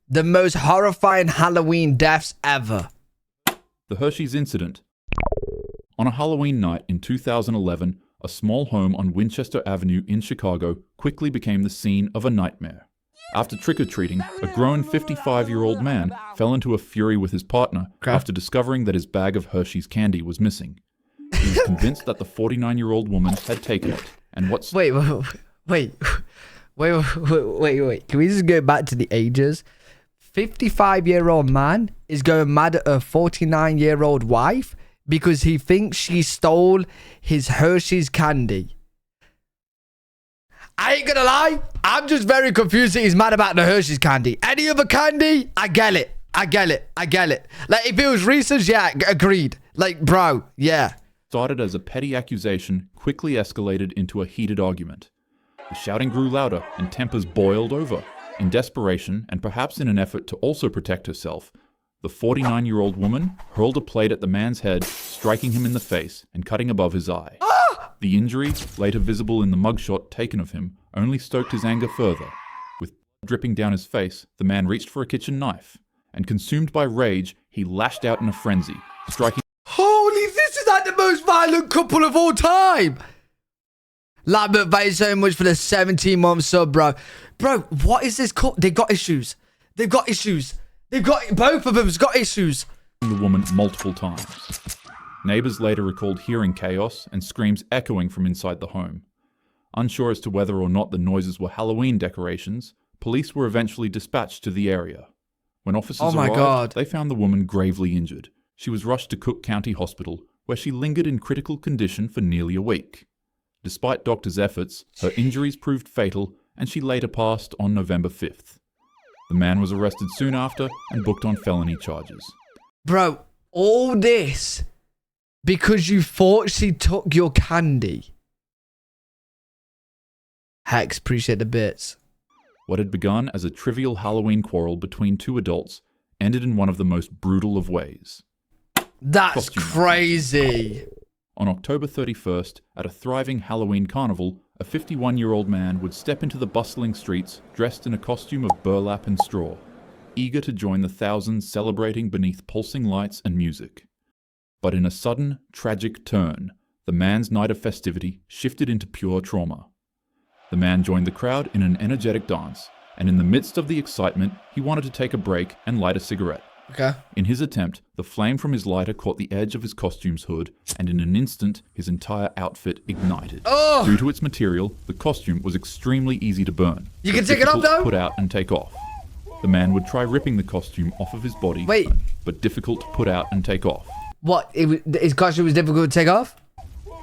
The most horrifying Halloween deaths ever. The Hershey's incident. On a Halloween night in 2011, a small home on Winchester Avenue in Chicago quickly became the scene of a nightmare. After trick-or-treating, a grown 55-year-old man fell into a fury with his partner after discovering that his bag of Hershey's candy was missing. He was convinced that the 49-year-old woman had taken it, and what's... Wait. Can we just go back to the ages? 55-year-old man is going mad at a 49-year-old wife because he thinks she stole his Hershey's candy. I ain't gonna lie, I'm just very confused that he's mad about the Hershey's candy. Any other candy, I get it. Like, if it was Reese's, yeah, agreed. Like, bro, yeah. Started as a petty accusation, quickly escalated into a heated argument. The shouting grew louder and tempers boiled over. In desperation, and perhaps in an effort to also protect herself, the 49-year-old woman hurled a plate at the man's head, striking him in the face and cutting above his eye. The injury, later visible in the mugshot taken of him, only stoked his anger further. With blood dripping down his face, the man reached for a kitchen knife, and consumed by rage, he lashed out in a frenzy, striking... Holy, this is like the most violent couple of all time! Lambert, thank you so much for the 17-month sub, bro. Bro, what is this couple? They've got issues. Both of them's got issues. The woman multiple times. Neighbors later recalled hearing chaos and screams echoing from inside the home. Unsure as to whether or not the noises were Halloween decorations, police were eventually dispatched to the area. When officers arrived, they found the woman gravely injured. She was rushed to Cook County Hospital, where she lingered in critical condition for nearly a week. Despite doctors' efforts, her injuries proved fatal, and she later passed on November 5th. The man was arrested soon after and booked on felony charges. Bro, all this because you thought she took your candy. Hex, appreciate the bits. What had begun as a trivial Halloween quarrel between two adults ended in one of the most brutal of ways. That's crazy. On October 31st, at a thriving Halloween carnival, a 51-year-old man would step into the bustling streets dressed in a costume of burlap and straw, eager to join the thousands celebrating beneath pulsing lights and music. But in a sudden, tragic turn, the man's night of festivity shifted into pure trauma. The man joined the crowd in an energetic dance, and in the midst of the excitement, he wanted to take a break and light a cigarette. Okay. In his attempt, the flame from his lighter caught the edge of his costume's hood, and in an instant, his entire outfit ignited. Oh! Due to its material, the costume was extremely easy to burn. You can take it off, though? Put out and take off. The man would try ripping the costume off of his body, but difficult to put out and take off. What? His costume was difficult to take off?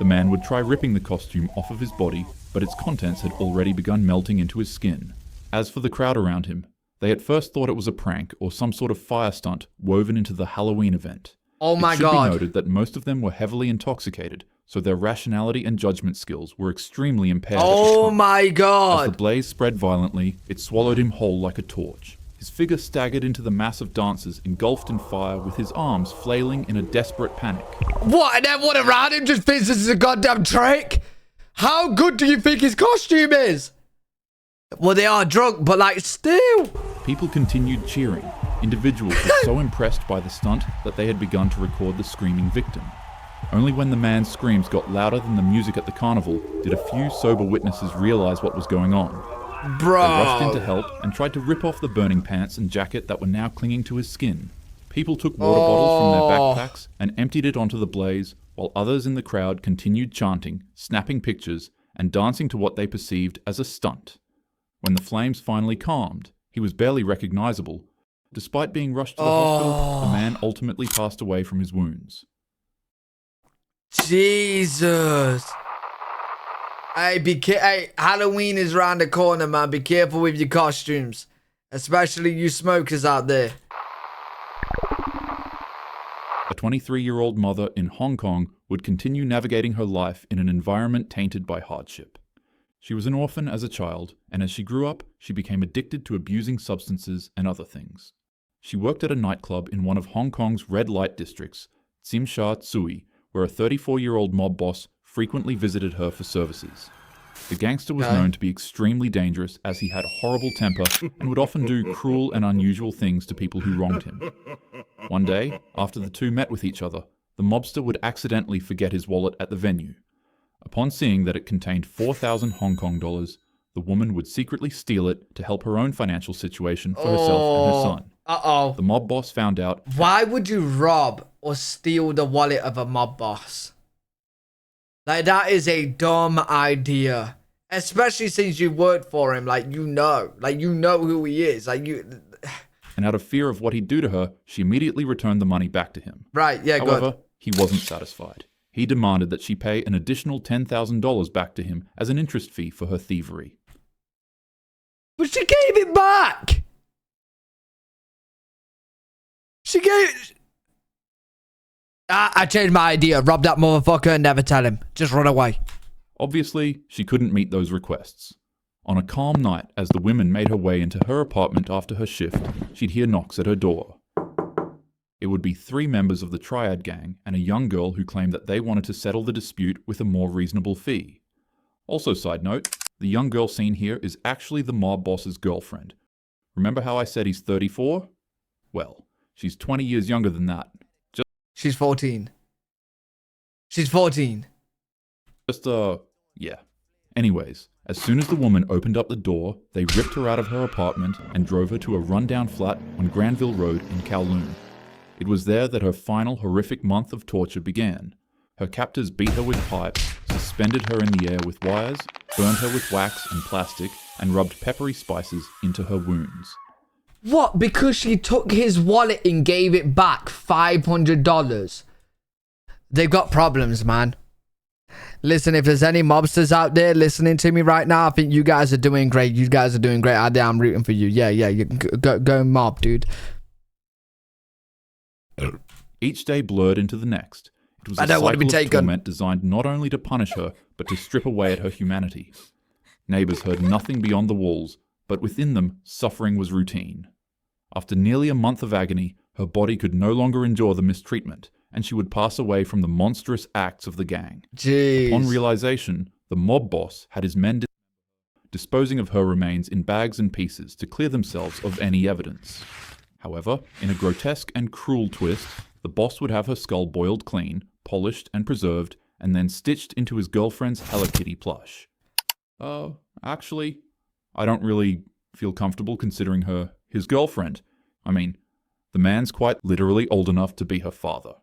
The man would try ripping the costume off of his body, but its contents had already begun melting into his skin. As for the crowd around him, they at first thought it was a prank or some sort of fire stunt woven into the Halloween event. Oh my God. It should be noted that most of them were heavily intoxicated, so their rationality and judgment skills were extremely impaired. Oh my God. As the blaze spread violently, it swallowed him whole like a torch. His figure staggered into the mass of dancers engulfed in fire with his arms flailing in a desperate panic. What? And everyone around him just thinks this is a goddamn trick? How good do you think his costume is? Well, they are drunk, but like, still. People continued cheering. Individuals were so impressed by the stunt that they had begun to record the screaming victim. Only when the man's screams got louder than the music at the carnival did a few sober witnesses realize what was going on. Bro. They rushed in to help and tried to rip off the burning pants and jacket that were now clinging to his skin. People took water bottles from their backpacks and emptied it onto the blaze, while others in the crowd continued chanting, snapping pictures, and dancing to what they perceived as a stunt. When the flames finally calmed, he was barely recognizable. Despite being rushed to the hospital, the man ultimately passed away from his wounds. Jesus. Hey, Halloween is around the corner, man. Be careful with your costumes. Especially you smokers out there. A 23-year-old mother in Hong Kong would continue navigating her life in an environment tainted by hardship. She was an orphan as a child, and as she grew up, she became addicted to abusing substances and other things. She worked at a nightclub in one of Hong Kong's red light districts, Tsim Sha Tsui, where a 34-year-old mob boss frequently visited her for services. The gangster was Okay. known to be extremely dangerous as he had a horrible temper and would often do cruel and unusual things to people who wronged him. One day, after the two met with each other, the mobster would accidentally forget his wallet at the venue. Upon seeing that it contained 4,000 Hong Kong dollars, the woman would secretly steal it to help her own financial situation for herself and her son. Uh-oh. The mob boss found out. Why would you rob or steal the wallet of a mob boss? Like, that is a dumb idea. Especially since you worked for him, like, you know who he is. Like, And out of fear of what he'd do to her, she immediately returned the money back to him. Right, yeah, However, good. he wasn't satisfied. He demanded that she pay an additional $10,000 back to him as an interest fee for her thievery. But she gave it back. She gave... I changed my idea. Rob that motherfucker and never tell him. Just run away. Obviously, she couldn't meet those requests. On a calm night, as the woman made her way into her apartment after her shift, she'd hear knocks at her door. It would be 3 members of the Triad gang and a young girl who claimed that they wanted to settle the dispute with a more reasonable fee. Also, side note, the young girl seen here is actually the mob boss's girlfriend. Remember how I said he's 34? Well, she's 20 years younger than that. She's 14. She's 14. Yeah. Anyways, as soon as the woman opened up the door, they ripped her out of her apartment and drove her to a rundown flat on Granville Road in Kowloon. It was there that her final horrific month of torture began. Her captors beat her with pipes, suspended her in the air with wires, burned her with wax and plastic, and rubbed peppery spices into her wounds. What? Because she took his wallet and gave it back $500? They've got problems, man. Listen, if there's any mobsters out there listening to me right now, I think you guys are doing great. You guys are doing great. I'm rooting for you. Yeah, you go mob, dude. Each day blurred into the next. It was I don't want to be cycle of taken. torment designed not only to punish her, but to strip away at her humanity. Neighbors heard nothing beyond the walls, but within them, suffering was routine. After nearly a month of agony, her body could no longer endure the mistreatment, and she would pass away from the monstrous acts of the gang. Jeez. Upon realization, the mob boss had his men disposing of her remains in bags and pieces to clear themselves of any evidence. However, in a grotesque and cruel twist, the boss would have her skull boiled clean, polished and preserved, and then stitched into his girlfriend's Hello Kitty plush. Actually, I don't really feel comfortable considering her his girlfriend. I mean, the man's quite literally old enough to be her father.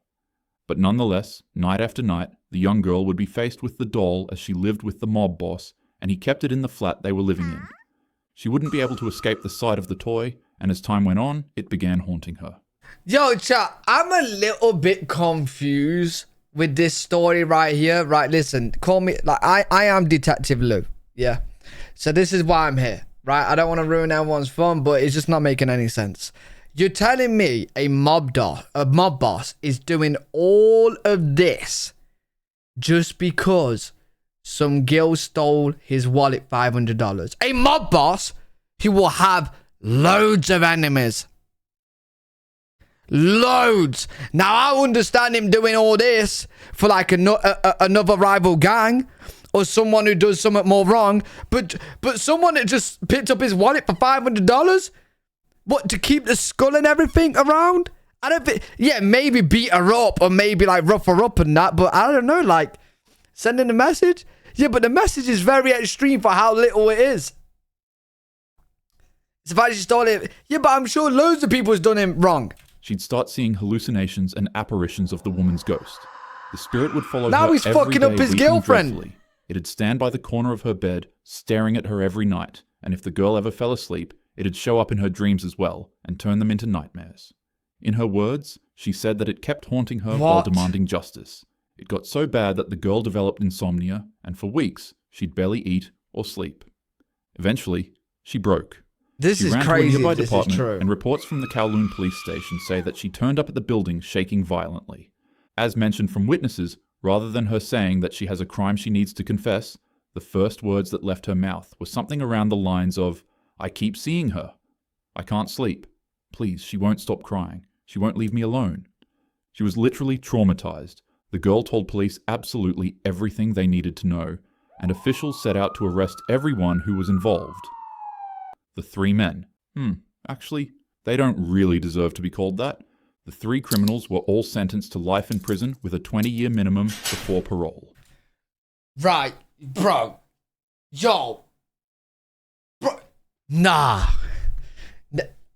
But nonetheless, night after night, the young girl would be faced with the doll as she lived with the mob boss, and he kept it in the flat they were living in. She wouldn't be able to escape the sight of the toy, and as time went on, it began haunting her. Yo, chat, I'm a little bit confused with this story right here. Right, listen, call me, like, I am Detective Lou, yeah? So this is why I'm here, right? I don't want to ruin everyone's fun, but it's just not making any sense. You're telling me a mob boss is doing all of this just because some girl stole his wallet $500? A mob boss, he will have loads of enemies. Loads. Now, I understand him doing all this for like another rival gang or someone who does something more wrong, but someone that just picked up his wallet for $500? What, to keep the skull and everything around? I don't think, yeah, maybe beat her up or maybe like rough her up and that, but I don't know, like sending a message? Yeah, but the message is very extreme for how little it is. It's about she stole it. Yeah, but I'm sure loads of people has done him wrong. She'd start seeing hallucinations and apparitions of the woman's ghost. The spirit would follow Now her he's every fucking day, up his weeping girlfriend. dreadfully. It'd stand by the corner of her bed, staring at her every night, and if the girl ever fell asleep, it'd show up in her dreams as well, and turn them into nightmares. In her words, she said that it kept haunting her while What? demanding justice. It got so bad that the girl developed insomnia, and for weeks, she'd barely eat or sleep. Eventually, she broke. This She is ran to a crazy. nearby This is department, true. and reports from the Kowloon police station say that she turned up at the building shaking violently. As mentioned from witnesses, rather than her saying that she has a crime she needs to confess, the first words that left her mouth were something around the lines of, "I keep seeing her. I can't sleep. Please, she won't stop crying. She won't leave me alone." She was literally traumatized. The girl told police absolutely everything they needed to know, and officials set out to arrest everyone who was involved. The three men. Actually, they don't really deserve to be called that. The three criminals were all sentenced to life in prison with a 20-year minimum before parole. Right, bro. Yo. Bro. Nah.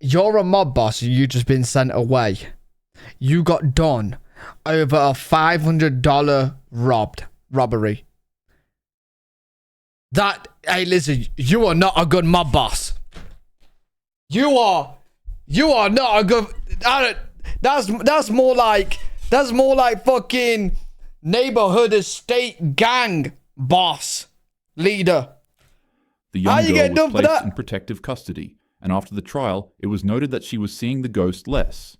You're a mob boss and you just been sent away. You got done over a $500 robbery. Hey, listen, you are not a good mob boss. You are not a good. That's more like fucking neighborhood estate gang boss leader. The young girl was placed in protective custody, and after the trial, it was noted that she was seeing the ghost less.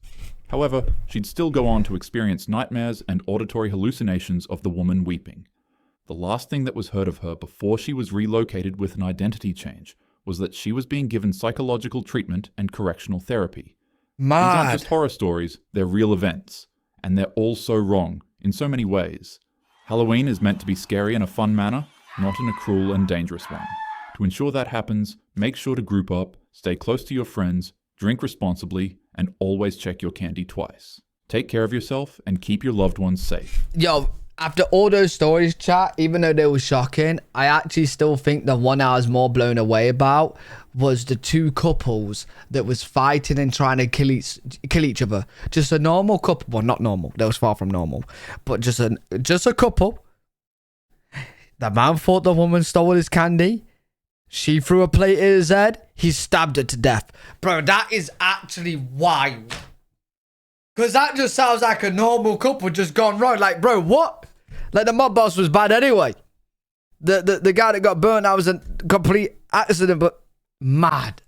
However, she'd still go on to experience nightmares and auditory hallucinations of the woman weeping. The last thing that was heard of her before she was relocated with an identity change was that she was being given psychological treatment and correctional therapy. Mad. These aren't just horror stories, they're real events. And they're all so wrong, in so many ways. Halloween is meant to be scary in a fun manner, not in a cruel and dangerous one. To ensure that happens, make sure to group up, stay close to your friends, drink responsibly, and always check your candy twice. Take care of yourself and keep your loved ones safe. Yo, after all those stories, chat, even though they were shocking, I actually still think the one I was more blown away about was the two couples that was fighting and trying to kill each other. Just a normal couple. Well, not normal. That was far from normal. But just a couple. The man thought the woman stole his candy. She threw a plate at his head. He stabbed her to death. Bro, that is actually wild. Because that just sounds like a normal couple just gone wrong. Like, bro, what? Like, the mob boss was bad anyway. The guy that got burnt, that was a complete accident, but mad.